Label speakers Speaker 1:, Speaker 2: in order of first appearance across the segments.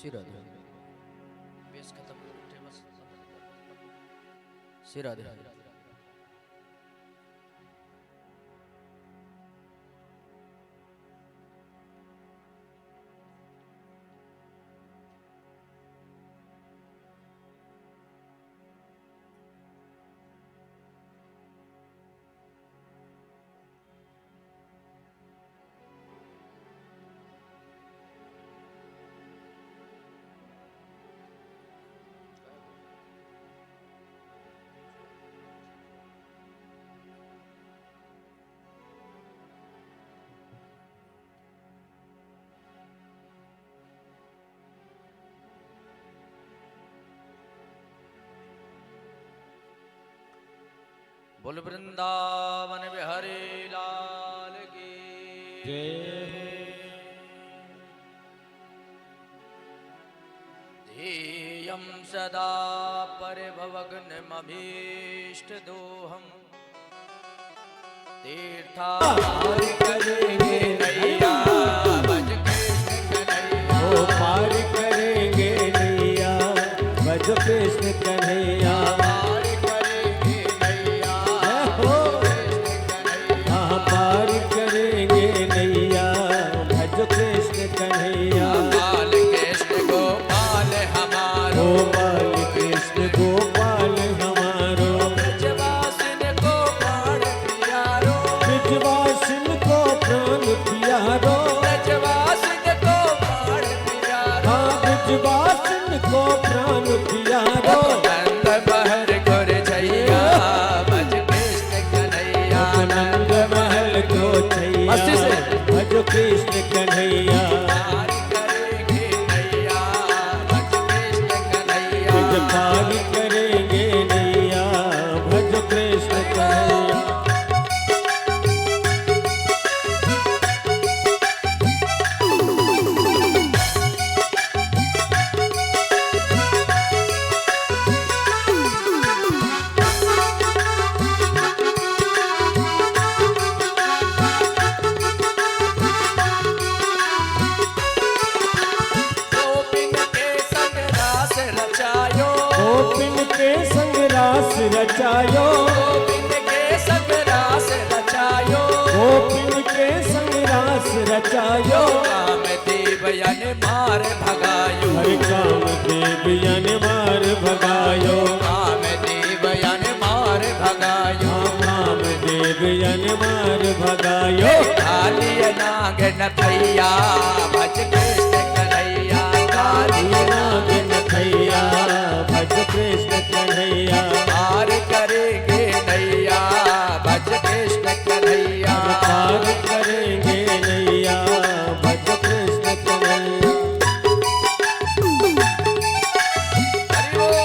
Speaker 1: सिराधे base खत्म उठे बस सिराधे बोल वृंदावन बिहारी लाल की
Speaker 2: जय।
Speaker 1: ध्येयं सदा परिभवग्नमभीष्टदोहम् तीर्थार करेंगे नैया भज कृष्ण कन्हैया।
Speaker 2: ओ पार करेंगे नैया भज कृष्ण कन्हैया। पार करेंगे नैया भज कृष्ण कन्हैया।
Speaker 1: बाल कृष्ण गोपाल हमारो
Speaker 2: गोपाल कृष्ण गोपाल हमारो।
Speaker 1: ब्रजवासिन को प्राण प्यारो
Speaker 2: ब्रजवासिन को प्राण प्यारो।
Speaker 1: ब्रजवासिन को प्राण प्यारो
Speaker 2: हाँ ब्रजवासिन को प्राण प्यारो।
Speaker 1: नंद बहर गुर जैया भज कृष्ण कन्हैया।
Speaker 2: नंद महल को छैया
Speaker 1: अस्सी से।
Speaker 2: भज कृष्ण कन्हैया।
Speaker 1: पार करेंगे नैया भज कृष्ण कन्हैया।
Speaker 2: भज पार करेंगे नैया भज कृष्ण कन्हैया।
Speaker 1: गोपिन के संग रास रचायो
Speaker 2: गोपिन के संग रास रचायो।
Speaker 1: गोपिन के संग रास रचायो
Speaker 2: गोपिन के संग रास रचायो।
Speaker 1: काम देव यन मार भगायो
Speaker 2: हर काम देव यन मार भगायो।
Speaker 1: काम देव यन मार भगायो
Speaker 2: काम देव यन मार भगायो।
Speaker 1: कालिय नाग नथैया भज कृष्ण कन्हैया। कालिय
Speaker 2: नाग नथैया भज कृष्ण कन्हैया।
Speaker 1: पार करेंगे नैया भज कृष्ण कन्हैया।
Speaker 2: पार करेंगे नैया भज कृष्ण कन्हैया।
Speaker 1: हरि बोल।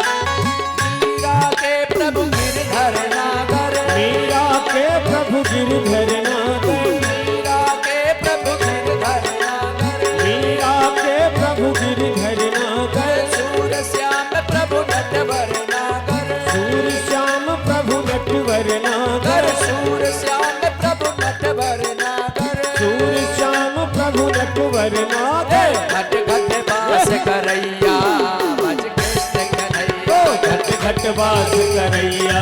Speaker 1: मीरा के प्रभु गिरधर नागर
Speaker 2: मीरा के प्रभु गिरधर नागर।
Speaker 1: मीरा के प्रभु गिरधर नागर
Speaker 2: मीरा के प्रभु गिरधर नागर।
Speaker 1: सूर श्याम प्रभु नटवर नागर
Speaker 2: सूर श्याम प्रभु नटवर नागर।
Speaker 1: सूर श्याम प्रभु नटवर नागर
Speaker 2: सूर श्याम प्रभु नटवर नागर।
Speaker 1: घट घट बास करैया भज कृष्ण कन्हैया।
Speaker 2: घट घट वास करैया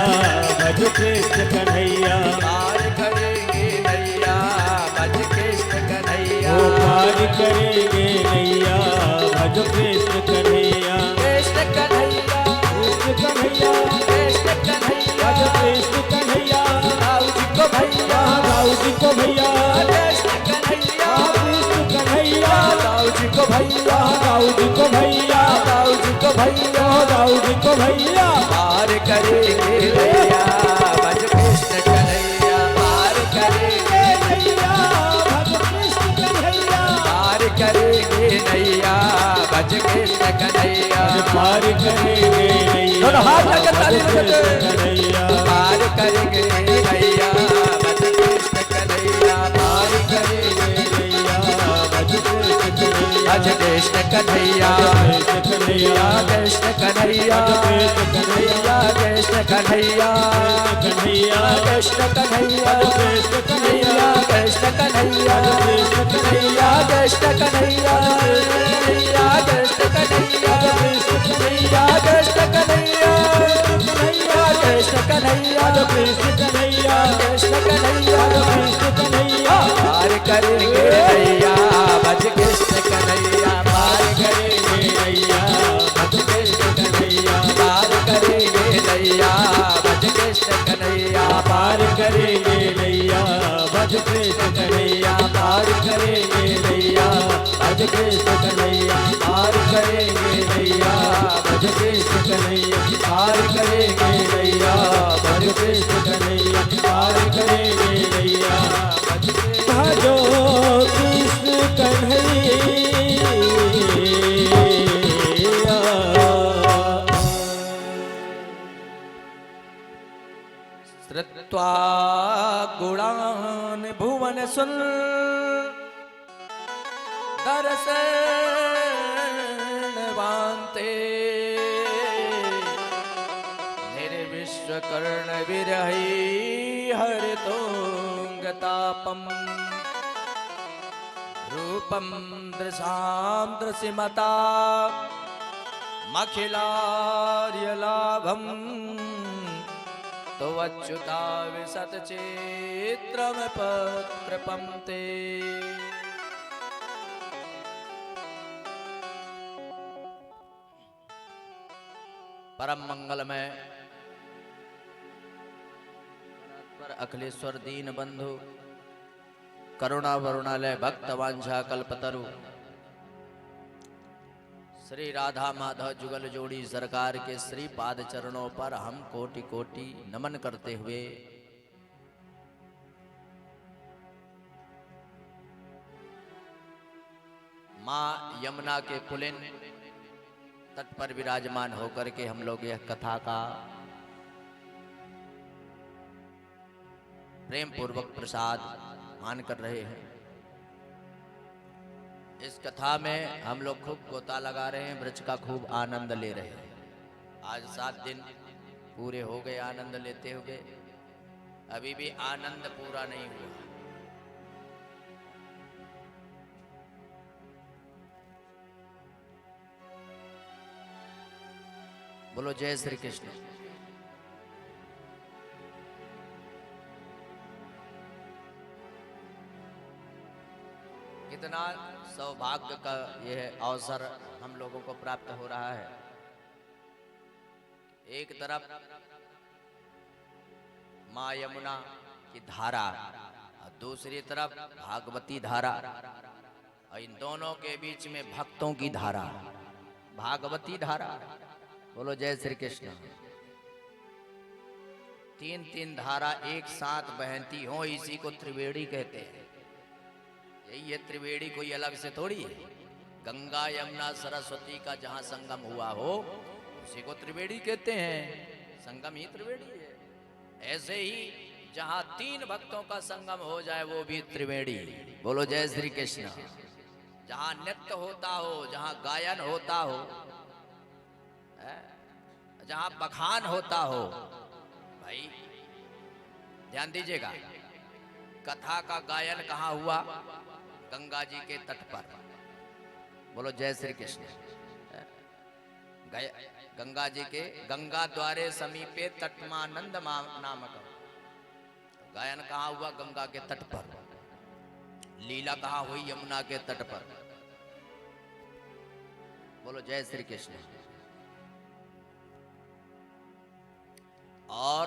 Speaker 2: भज कृष्ण कन्हैया।
Speaker 1: पार करेंगे नैया भज कृष्ण कन्हैया।
Speaker 2: ओ पार करेंगे नैया भज कृष्ण कन्हैया।
Speaker 1: कृष्ण कन्हैया
Speaker 2: कृष्ण कन्हैया
Speaker 1: कृष्ण कन्हैया
Speaker 2: भज कृष्ण कन्हैया।
Speaker 1: दाऊ जी को भैया
Speaker 2: दाऊ जी को भैया।
Speaker 1: कृष्ण कन्हैया
Speaker 2: कृष्ण कन्हैया
Speaker 1: दाऊ जी को भैया
Speaker 2: दाऊ जी को भैया।
Speaker 1: दाऊ जी को भैया
Speaker 2: दाऊ जी को भैया।
Speaker 1: पार करेंगे नैया भज कृष्ण कन्हैया। पार करेंगे
Speaker 2: नैया भज कृष्ण कन्हैया।
Speaker 1: पार करेंगे नैया भज कृष्ण कन्हैया
Speaker 2: पार करेंगे नैया
Speaker 1: दोनों हाथ लगे ताली
Speaker 2: भज
Speaker 1: बजाते।
Speaker 2: कृष्ण कन्हैया
Speaker 1: पार करेंगे नैया भज कृष्ण कन्हैया पार
Speaker 2: करेंगे नैया भज कृष्ण कन्हैया
Speaker 1: भज कृष्ण कन्हैया कृष्ण कन्हैया कृष्ण कन्हैया कृष्ण कन्हैया कृष्ण कन्हैया कृष्ण कन्हैया कृष्ण कन्हैया कृष्ण कन्हैया कृष्ण कन्हैया कृष्ण कन्हैया कृष्ण कन्हैया पार करेंगे नैया भज कृष्ण कन्हैया पार करेंगे नैया भज कृष्ण कन्हैया पार करेंगे नैया भज कृष्ण कन्हैया
Speaker 2: पार करेंगे नैया भज कृष्ण कन्हैया पार करेंगे नैया भज कृष्ण कन्हैया पार करेंगे नैया भज कृष्ण कन्हैया पार करेंगे नैया भज कृष्ण कन्हैया पार करेंगे नैया भजो कृष्ण कन्हैया।
Speaker 1: श्रुत्वा गुणान् भुवन सुन दर्शनवान्ते निर्विश्वकर्ण विरही हरितोऽङ्गतापम् रूपं दृशां दृशिमता मखिलार्यलाभम् तो अच्युता विशत चित्रमपकृपं ते परम मंगलमय पर अखिलेश्वर दीन बंधु करुणा वरुणालय भक्त वांछा कल्पतरु श्री राधा माधव जुगल जोड़ी सरकार के श्री पाद चरणों पर हम कोटि कोटि नमन करते हुए मां यमुना के पुलिन तट पर विराजमान होकर के हम लोग यह कथा का प्रेम पूर्वक प्रसाद मान कर रहे हैं। इस कथा में हम लोग खूब गोता लगा रहे हैं, वृक्ष का खूब आनंद ले रहे हैं। आज 7 दिन पूरे हो गए आनंद लेते हुए, अभी भी आनंद पूरा नहीं हुआ। बोलो जय श्री कृष्ण। कितना सौभाग्य का यह अवसर हम लोगों को प्राप्त हो रहा है। एक तरफ मां यमुना की धारा और दूसरी तरफ भागवती धारा, और इन दोनों के बीच में भक्तों की धारा, भागवती धारा। बोलो जय श्री कृष्ण। 3 धारा एक साथ बहती हो, इसी को त्रिवेणी कहते हैं। यही है त्रिवेणी, कोई अलग से थोड़ी है। गंगा यमुना सरस्वती का जहां संगम हुआ हो उसी को त्रिवेणी कहते हैं, संगम ही त्रिवेणी है। ऐसे ही जहां 3 भक्तों का संगम हो जाए वो भी त्रिवेणी। बोलो जय श्री कृष्ण। जहां नृत्य होता हो, जहां गायन होता हो, जहां बखान होता हो, भाई ध्यान दीजिएगा, कथा का गायन कहाँ हुआ? गंगा जी के तट पर। बोलो जय श्री कृष्ण। गंगा जी के गंगा द्वारे समीपे तटमानंद नामक गायन कहाँ हुआ? गंगा के तट पर। लीला कहाँ हुई? यमुना के तट पर। बोलो जय श्री कृष्ण। और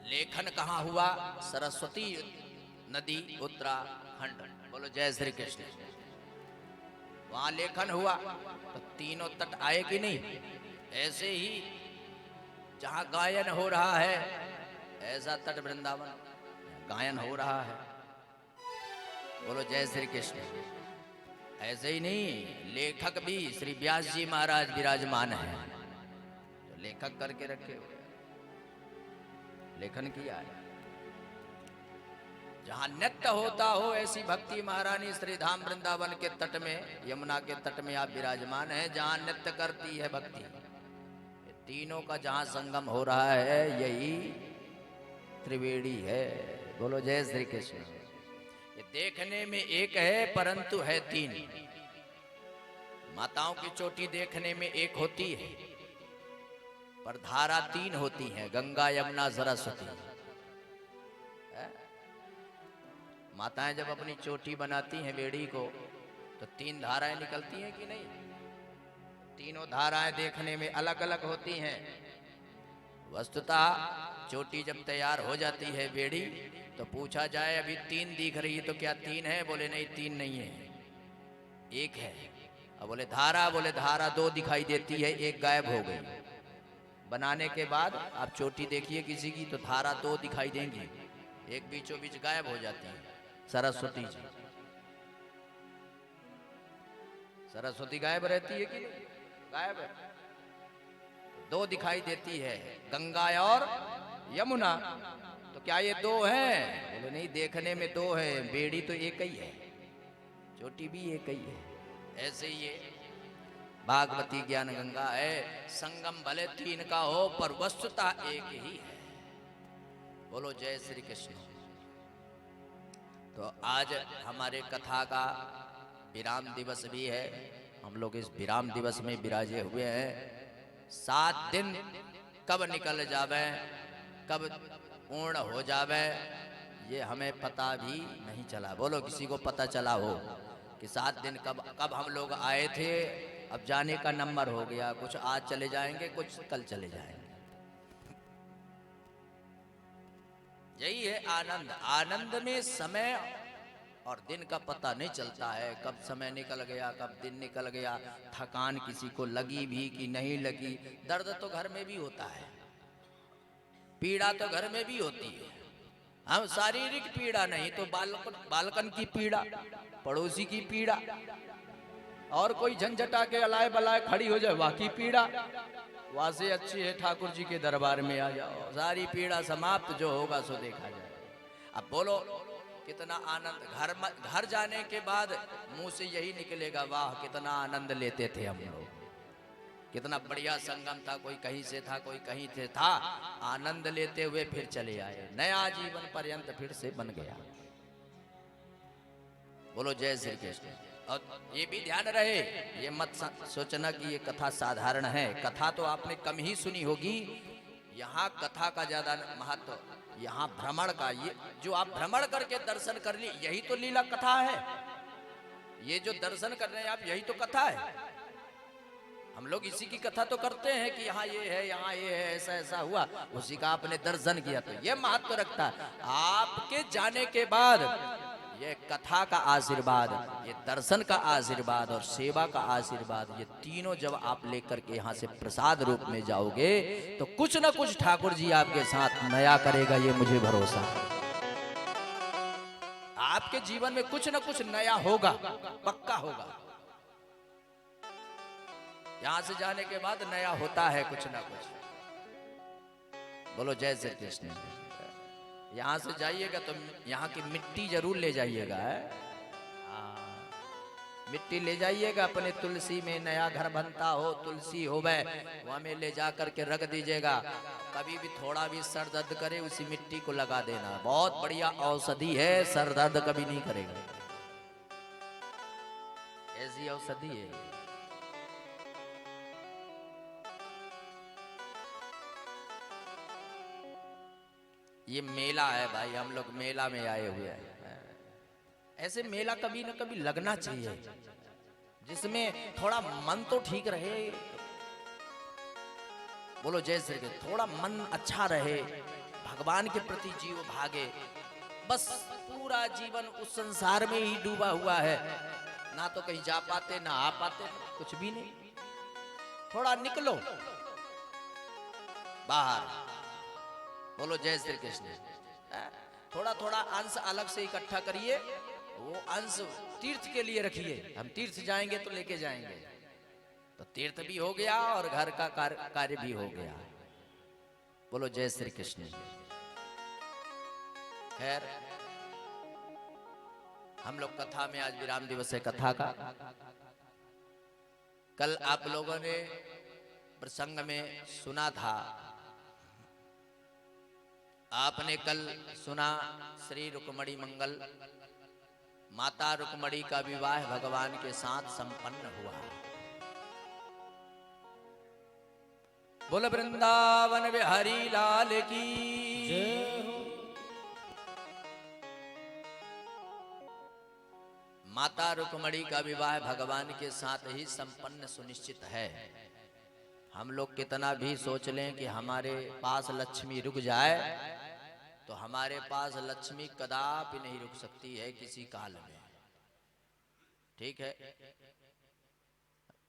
Speaker 1: लेखन कहाँ हुआ? सरस्वती नदी उत्तराखंड। बोलो जय श्री कृष्ण। वहां लेखन हुआ तो तीनों तट आए कि नहीं? ऐसे ही जहां गायन हो रहा है ऐसा तट वृंदावन गायन हो रहा है। बोलो जय श्री कृष्ण। ऐसे ही नहीं, लेखक भी श्री व्यास जी महाराज विराजमान है, तो लेखक करके रखे हुए, लेखन किया है। जहां नृत्य होता हो ऐसी भक्ति महारानी श्री धाम वृंदावन के तट में, यमुना के तट में आप विराजमान हैं, जहां नृत्य करती है भक्ति। तीनों का जहां संगम हो रहा है यही त्रिवेणी है। बोलो जय श्री कृष्ण। ये देखने में एक है परंतु है तीन। माताओं की चोटी देखने में एक होती है पर धारा तीन होती हैं, गंगा यमुना सरस्वती। माताएं जब अपनी चोटी बनाती हैं बेड़ी को तो तीन धाराएं निकलती हैं कि नहीं? तीनों धाराएं देखने में अलग अलग होती हैं। वस्तुतः चोटी जब तैयार हो जाती है बेड़ी तो पूछा जाए अभी तीन दिख रही है तो क्या तीन है? बोले नहीं, तीन नहीं है, एक है। अब बोले धारा दो दिखाई देती है, एक गायब हो गई। बनाने के बाद आप चोटी देखिए किसी की तो धारा दो दिखाई देंगी, एक बीचों बीच गायब हो जाती है। सरस्वती जी, सरस्वती गायब रहती है कि नहीं? गायब है। दो दिखाई देती है, गंगा और यमुना। तो क्या ये दो हैं? बोले नहीं, देखने में दो है, बेड़ी तो एक ही है, चोटी भी एक ही है। ऐसे ही ये भागवती ज्ञान गंगा है, संगम भले तीन का हो पर वस्तुता एक ही है। बोलो जय श्री कृष्ण। तो आज हमारे कथा का विराम दिवस भी है। हम लोग इस विराम दिवस में विराजे हुए हैं। 7 दिन कब निकल जावे, कब पूर्ण हो जावे, ये हमें पता भी नहीं चला। बोलो किसी को पता चला हो कि 7 दिन कब हम लोग आए थे, अब जाने का नंबर हो गया। कुछ आज चले जाएंगे, कुछ कल चले जाएंगे। यही है आनंद। आनंद में समय और दिन का पता नहीं चलता है, कब समय निकल गया, कब दिन निकल गया। थकान किसी को लगी भी कि नहीं लगी। दर्द तो घर में भी होता है, पीड़ा तो घर में भी होती है। हम शारीरिक पीड़ा नहीं तो बालकन की पीड़ा, पड़ोसी की पीड़ा, और कोई झंझटा के अलाए बलाए खड़ी हो जाए वहाँ की पीड़ा। वहां से अच्छी है ठाकुर जी के दरबार में आ जाओ, सारी पीड़ा समाप्त, जो होगा सो देखा जाए। अब बोलो कितना आनंद। घर जाने के बाद मुंह से यही निकलेगा, वाह कितना आनंद लेते थे हम लोग, कितना बढ़िया संगम था। कोई कहीं से था, कोई कहीं से था, आनंद लेते हुए फिर चले आए, नया जीवन पर्यंत फिर से बन गया। बोलो जय श्री कृष्ण। और ये भी ध्यान रहे, ये मत सोचना कि ये कथा साधारण है। कथा तो आपने कम ही सुनी होगी, यहाँ कथा का ज्यादा महत्व, यहाँ भ्रमण का। ये जो आप भ्रमण करके दर्शन कर ली, यही तो लीला कथा है। ये जो दर्शन कर रहे हैं आप, यही तो कथा है। हम लोग इसी की कथा तो करते हैं कि यहाँ ये है, यहाँ ये है, ऐसा ऐसा हुआ, उसी का आपने दर्शन किया, तो ये महत्व रखता है। आपके जाने के बाद ये कथा का आशीर्वाद, ये दर्शन का आशीर्वाद और सेवा का आशीर्वाद, ये तीनों जब आप लेकर के यहाँ से प्रसाद रूप में जाओगे तो कुछ न कुछ ठाकुर जी आपके साथ नया करेगा, ये मुझे भरोसा है। आपके जीवन में कुछ न कुछ नया होगा, पक्का होगा। यहाँ से जाने के बाद नया होता है कुछ न कुछ। बोलो जय श्री कृष्ण। यहाँ से जाइएगा तो यहाँ की मिट्टी जरूर ले जाइएगा, मिट्टी ले जाइएगा। अपने तुलसी में नया घर बनता हो, तुलसी हो गए, वहाँ में ले जा करके रख दीजिएगा। कभी भी थोड़ा भी सर दर्द करे उसी मिट्टी को लगा देना, बहुत बढ़िया औषधि है, सर दर्द कभी नहीं करेगा, ऐसी औषधि है। ये मेला है भाई, हम लोग मेला में आए हुए हैं। ऐसे मेला कभी न कभी लगना चाहिए, जिसमें थोड़ा मन तो ठीक रहे। बोलो जय श्री कृष्ण। थोड़ा मन अच्छा रहे, भगवान के प्रति जीव भागे। बस पूरा जीवन उस संसार में ही डूबा हुआ है, ना तो कहीं जा पाते ना आ पाते, कुछ भी नहीं। थोड़ा निकलो बाहर। बोलो जय श्री कृष्ण। थोड़ा थोड़ा अंश अलग से इकट्ठा करिए वो अंश तीर्थ के लिए रखिए, हम तीर्थ जाएंगे तो लेके जाएंगे, तो तीर्थ भी हो गया और घर का कार्य भी हो गया। बोलो जय श्री कृष्ण। खैर, हम लोग कथा में, आज विराम दिवस है कथा का। कल आप लोगों ने प्रसंग में सुना था, आपने कल सुना श्री रुक्मणी मंगल, माता रुक्मणी का विवाह भगवान के साथ संपन्न हुआ। बोल वृंदावन बिहारी लाल की
Speaker 2: जय हो।
Speaker 1: माता रुक्मणी का विवाह भगवान के साथ ही संपन्न सुनिश्चित है। हम लोग कितना भी सोच लें कि हमारे पास लक्ष्मी रुक जाए, तो हमारे पास लक्ष्मी कदापि नहीं रुक सकती है किसी काल में। ठीक है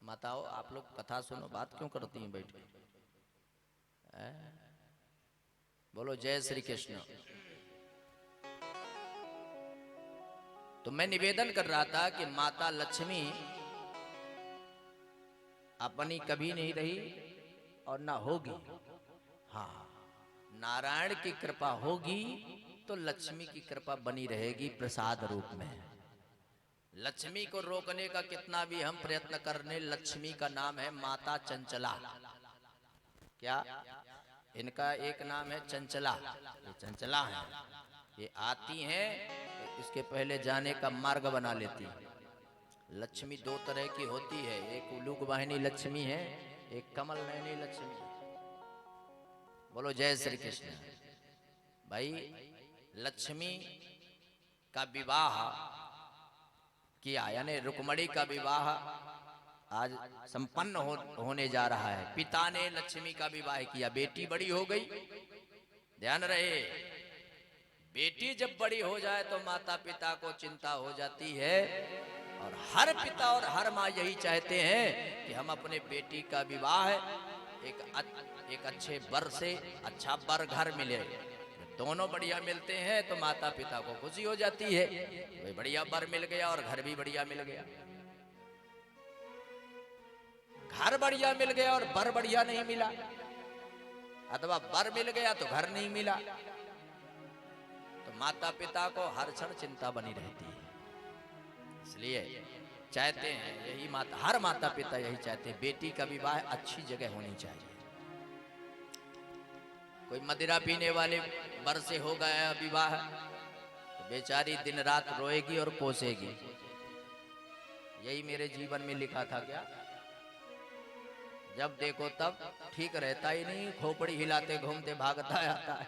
Speaker 1: माताओं, आप लोग कथा सुनो, बात क्यों करती हैं बैठ के? बोलो जय श्री कृष्ण। तो मैं निवेदन कर रहा था कि माता लक्ष्मी अपनी कभी नहीं रही और ना होगी। हाँ, नारायण की कृपा होगी तो लक्ष्मी की कृपा बनी रहेगी प्रसाद रूप में। लक्ष्मी को रोकने का कितना भी हम प्रयत्न करने, लक्ष्मी का नाम है माता चंचला। क्या इनका एक नाम है चंचला? ये चंचला है, ये आती हैं तो इसके पहले जाने का मार्ग बना लेती है। लक्ष्मी दो तरह की होती है, एक उलूक वाहिनी लक्ष्मी है, एक कमल नयनी लक्ष्मी है। बोलो जय श्री कृष्ण। भाई, लक्ष्मी का विवाह किया, यानी रुक्मणी का विवाह आज संपन्न होने जा रहा है। पिता ने लक्ष्मी का विवाह किया, बेटी बड़ी हो गई। ध्यान रहे, बेटी जब बड़ी हो जाए तो माता पिता को चिंता हो जाती है, और हर पिता और हर माँ यही चाहते हैं कि हम अपने बेटी का विवाह एक अच्छे वर से, अच्छा वर घर मिले। दोनों बढ़िया मिलते हैं तो माता पिता को खुशी हो जाती है, भाई बढ़िया वर मिल गया और घर भी बढ़िया मिल गया। घर बढ़िया मिल गया और वर बढ़िया नहीं मिला, अथवा वर मिल गया तो घर नहीं मिला, तो माता पिता को हर क्षण चिंता बनी रहती है। इसलिए चाहते हैं, यही हर माता पिता यही चाहते हैं, बेटी का विवाह अच्छी जगह होनी चाहिए। कोई मदिरा पीने वाले वर से हो गया विवाह तो बेचारी दिन रात रोएगी और कोसेगी। यही मेरे जीवन में लिखा था क्या? जब देखो तब ठीक रहता ही नहीं, खोपड़ी हिलाते घूमते भागता आता है।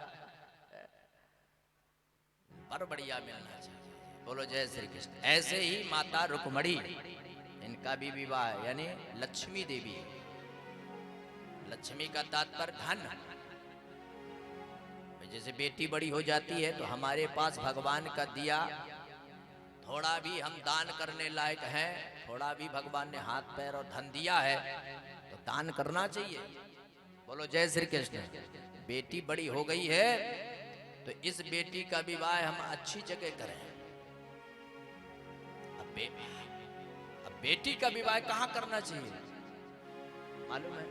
Speaker 1: पर बढ़िया मिलना चाहिए। बोलो जय श्री कृष्ण। ऐसे ही माता रुक्मणी, इनका भी विवाह, यानी लक्ष्मी देवी। लक्ष्मी का तात्पर्य धन। जैसे बेटी बड़ी हो जाती है तो हमारे पास भगवान का दिया, थोड़ा भी हम दान करने लायक हैं, थोड़ा भी भगवान ने हाथ पैर और धन दिया है तो दान करना चाहिए। बोलो जय श्री कृष्ण। बेटी बड़ी हो गई है तो इस बेटी का विवाह हम अच्छी जगह करें। अब बेटी का विवाह कहाँ करना चाहिए मालूम है?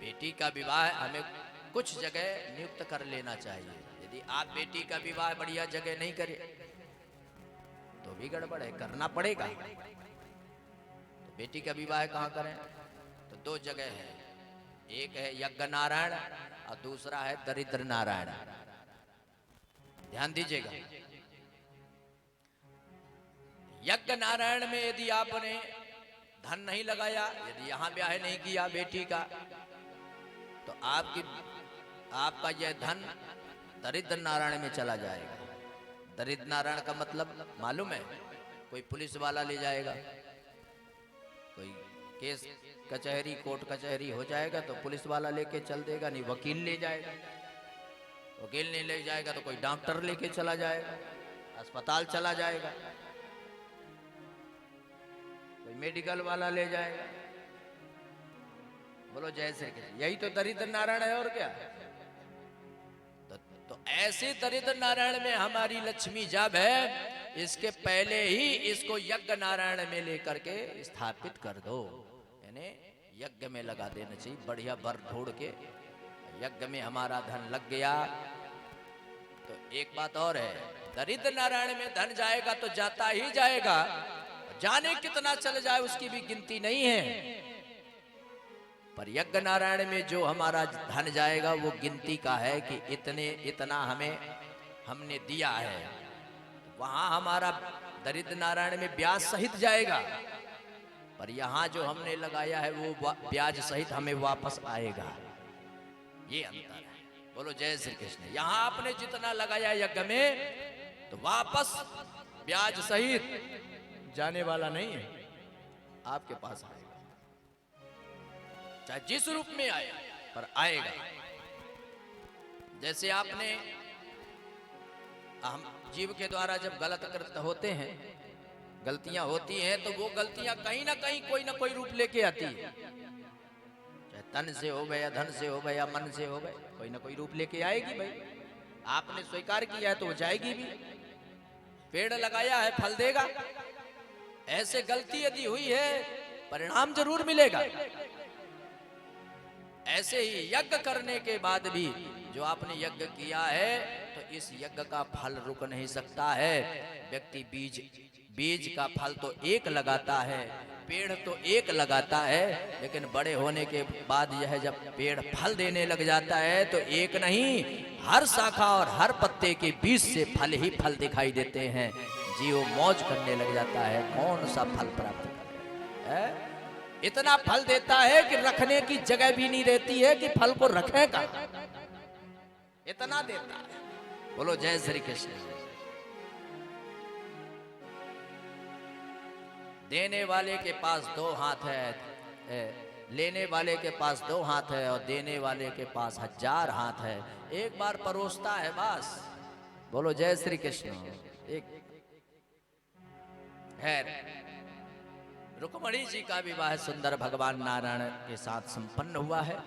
Speaker 1: बेटी का विवाह हमें कुछ जगह नियुक्त कर लेना चाहिए। यदि आप बेटी का विवाह बढ़िया जगह नहीं करें तो भी गड़बड़ है, करना पड़ेगा। तो बेटी का विवाह कहाँ करें? तो दो जगह है, एक है यज्ञ नारायण और दूसरा है दरिद्र नारायण। ध्यान दीजिएगा, यज्ञ नारायण में यदि आपने धन नहीं लगाया, यदि यहां ब्याह नहीं किया बेटी का, तो आपका यह धन दरिद्र नारायण में चला जाएगा। दरिद्र नारायण का मतलब मालूम है? कोई पुलिस वाला ले जाएगा, कोई केस कचहरी कोर्ट कचहरी हो जाएगा तो पुलिस वाला लेके चल देगा, नहीं वकील ले जाएगा, वकील नहीं ले जाएगा तो कोई डॉक्टर लेके चला जाएगा, अस्पताल चला जाएगा, कोई मेडिकल वाला ले जाएगा। बोलो जय श्री कृष्ण। यही तो दरिद्र नारायण है और क्या? तो ऐसे दरिद्र नारायण में हमारी लक्ष्मी जब है इसके पहले ही इसको यज्ञ नारायण में लेकर के स्थापित कर दो, यानी यज्ञ में लगा देना चाहिए। बढ़िया वर ढूंढ के यज्ञ में हमारा धन लग गया तो एक बात और है, दरिद्र नारायण में धन जाएगा तो जाता ही जाएगा, जाने कितना चल जाए उसकी भी गिनती नहीं है। पर यज्ञ नारायण में जो हमारा धन जाएगा वो गिनती का है कि इतना हमने दिया है। वहां हमारा दरिद्र नारायण में ब्याज सहित जाएगा, पर यहाँ जो हमने लगाया है वो ब्याज सहित हमें वापस आएगा। ये अंतर है। बोलो जय श्री कृष्ण। यहाँ आपने जितना लगाया यज्ञ में तो वापस ब्याज सहित जाने वाला नहीं है, आपके पास आएगा, चाहे जिस रूप में आए पर आएगा। जैसे आपने हम जीव के द्वारा जब गलत कृत्य होते हैं, गलतियां होती हैं, तो वो गलतियां कहीं ना कहीं कोई ना कोई रूप लेके आती है, चाहे तन से हो या धन से हो या मन से हो, कोई ना कोई रूप लेके आएगी। भाई आपने स्वीकार किया है तो वो जाएगी भी। पेड़ लगाया है फल देगा, ऐसे गलती यदि हुई है परिणाम जरूर मिलेगा। ऐसे ही यज्ञ करने के बाद भी जो आपने यज्ञ किया है तो इस यज्ञ का फल रुक नहीं सकता है। व्यक्ति बीज का फल तो एक लगाता है, पेड़ तो एक लगाता है, लेकिन बड़े होने के बाद यह जब पेड़ फल देने लग जाता है तो एक नहीं, हर शाखा और हर पत्ते के बीच से फल ही फल दिखाई देते हैं। जीव मौज करने लग जाता है, कौन सा फल प्राप्त करे। इतना फल देता है कि रखने की जगह भी नहीं रहती है कि फल को रखेगा, इतना देता है। बोलो जय श्री कृष्ण। देने वाले के पास दो हाथ है, लेने वाले के पास दो हाथ है और देने वाले के पास 1000 हाथ है। एक बार परोसता है बस। बोलो जय श्री कृष्ण। एक है रुक्मणी जी का विवाह सुंदर भगवान नारायण के साथ संपन्न हुआ है।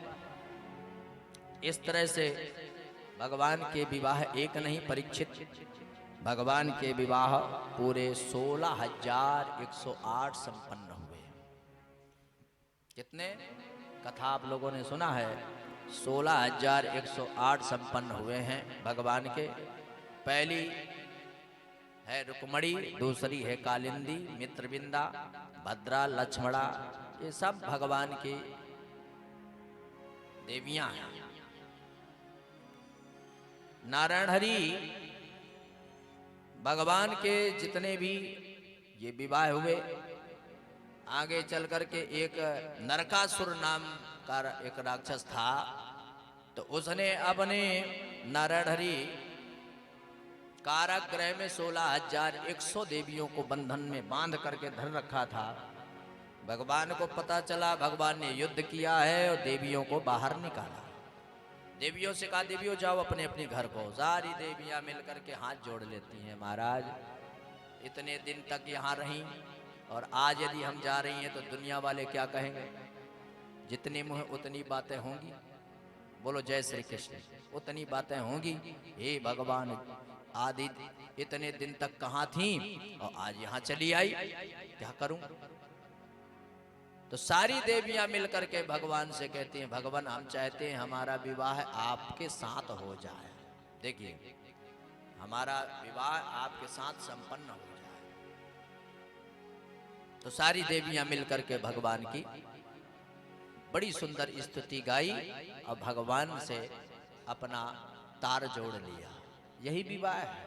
Speaker 1: इस तरह से भगवान के विवाह एक नहीं, परीक्षित भगवान के विवाह पूरे 16,108 संपन्न हुए। कितने कथा आप लोगों ने सुना है, 16,108 संपन्न हुए हैं भगवान के। पहली है रुक्मणी, दूसरी है कालिंदी, मित्रविंदा, भद्रा, लक्ष्मणा, ये सब भगवान की देवियां हैं। नारायण हरि भगवान के जितने भी ये विवाह हुए, आगे चल करके एक नरकासुर नाम का एक राक्षस था, तो उसने अपने नारायण हरि कारागृह में 16,100 देवियों को बंधन में बांध करके धर रखा था। भगवान को पता चला, भगवान ने युद्ध किया है और देवियों को बाहर निकाला। देवियों से कहा, देवियों जाओ अपने अपने घर को। सारी देवियां मिलकर के हाथ जोड़ लेती हैं, महाराज इतने दिन तक यहाँ रहीं और आज यदि हम जा रही हैं तो दुनिया वाले क्या कहेंगे। जितने मुँह उतनी बातें होंगी। बोलो जय श्री कृष्ण। उतनी बातें होंगी, हे भगवान आदि इतने दिन तक कहाँ थी और आज यहाँ चली आई, क्या करूं। तो सारी देवियां मिलकर के भगवान से कहती हैं, भगवान हम चाहते हैं हमारा विवाह आपके साथ हो जाए। देखिए हमारा विवाह आपके साथ संपन्न हो जाए। तो सारी देवियां मिलकर के भगवान की बड़ी सुंदर स्तुति गाई और भगवान से अपना तार जोड़ लिया। यही विवाह है।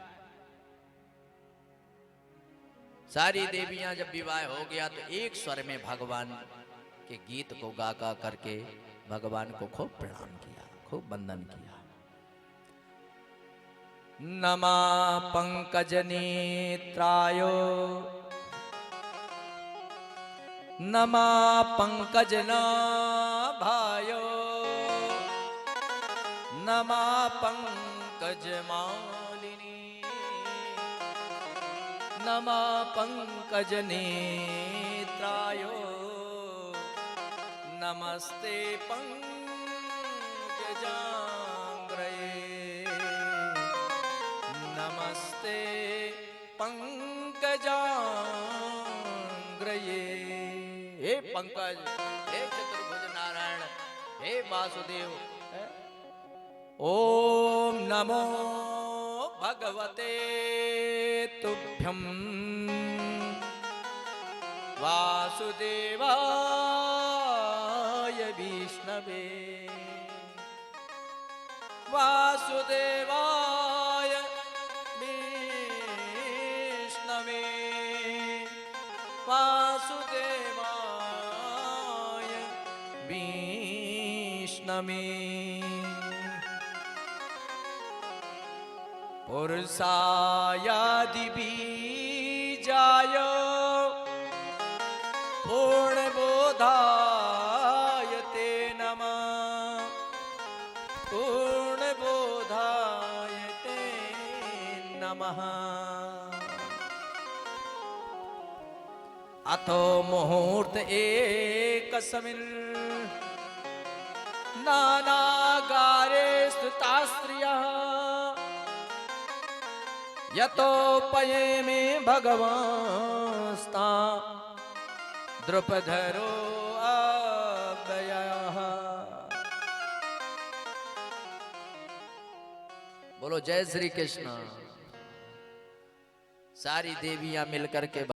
Speaker 1: सारी देवियां जब विवाह हो गया तो एक स्वर में भगवान के गीत को गा गा करके भगवान को खूब प्रणाम किया, खूब वंदन किया। नमः पंकज नेत्रायो, नमः पंकज नाभायो, नमः पंकज मालिनी, नमः पंकज नेत्रायो, नमस्ते पंकजांग्रये, नमस्ते पंकजांग्रये। जांग्रये। हे पंकज, हे चतुर्भुज नारायण, हे वासुदेव। ओम नमो भगवते तुभ्यं वासुदेवाय विष्णवे। वासुदेवाय विष्णवे। वासुदेवाय विष्णवे। पुरुषायादिबीजाय पूर्णबोधाय ते नमः। पूर्णबोधाय ते नमः। अथो मुहूर्त एकस्मिन् नानागारे स्थिता स्त्रियः। यतोपयेमे भगवान्स्ता द्रुपदरो अव्ययः। बोलो जय श्री कृष्ण। सारी देवियां मिलकर के